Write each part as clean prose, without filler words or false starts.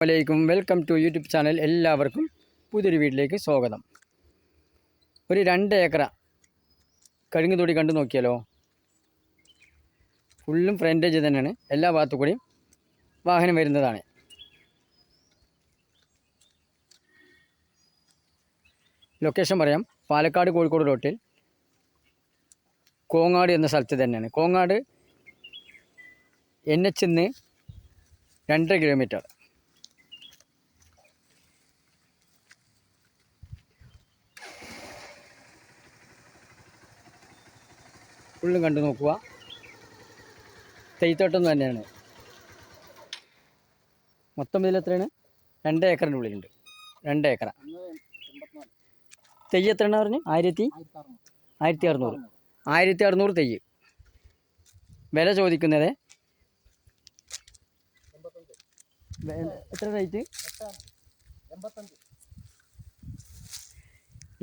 അസ്സലാമു welcome to YouTube channel. എല്ലാവർക്കും പുതിയൊരു വീട്ടിലേക്ക് സ്വാഗതം. ഒരു 2 ഏക്കർ കഴുങ്ങുതൊടി കണ്ടു നോക്കിയാലോ. ഫുള്ളും ഫ്രണ്ടേജ് തന്നെയാണ്, എല്ലാ ഭാഗത്തു കൂടിയും വാഹനം വരുന്നതാണ്. ലൊക്കേഷൻ പറയാം, പാലക്കാട് കോഴിക്കോട് റോട്ടിൽ കോങ്ങാട് എന്ന സ്ഥലത്ത് തന്നെയാണ്. Kongad NH 2.5 kilometre. ഫുള്ളും കണ്ടു നോക്കുക. തെയ്ത്തോട്ടം തന്നെയാണ്. മൊത്തം ഇതിൽ എത്രയാണ്? 2 ഏക്കറിൻ്റെ ഉള്ളിലുണ്ട്. 2 ഏക്കർ. തെയ്യ് എത്രയാണ് പറഞ്ഞ്? 1600 തെയ്യ്. വില ചോദിക്കുന്നത് എത്ര റേറ്റ്?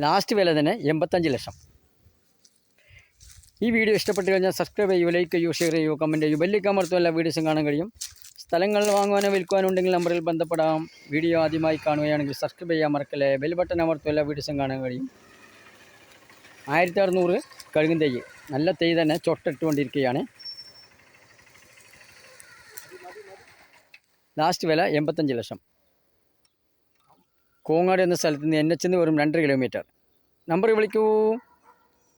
ലാസ്റ്റ് വില തന്നെ 85 ലക്ഷം. ഈ വീഡിയോ ഇഷ്ടപ്പെട്ട് കഴിഞ്ഞാൽ സബ്സ്ക്രൈബ് ചെയ്യുക, ലൈക്ക് ചെയ്യുക, ഷെയർ ചെയ്യുക, കമൻറ്റ് ചെയ്യുക, ബെല്ലിക്കാൻ മറത്തും എല്ലാ വീഡിയോസും കാണാൻ കഴിയും. സ്ഥലങ്ങൾ വാങ്ങുവാനോ വിൽക്കുവാനോ ഉണ്ടെങ്കിൽ നമ്പറിൽ ബന്ധപ്പെടാം. വീഡിയോ ആദ്യമായി കാണുകയാണെങ്കിൽ സബ്സ്ക്രൈബ് ചെയ്യാൻ മറക്കല്ലേ. ബെൽ ബട്ടൺ അമർത്തും എല്ലാ വീഡിയോസും കാണാൻ കഴിയും. 1600 കഴുകും തെയ്യ്. നല്ല തെയ്യ് തന്നെ, ചൊട്ടിട്ടുകൊണ്ടിരിക്കുകയാണ്. ലാസ്റ്റ് വില 85 ലക്ഷം. കോങ്ങാട് എന്ന സ്ഥലത്ത് നിന്ന് NH വെറും 2 കിലോമീറ്റർ. നമ്പർ വിളിക്കൂ.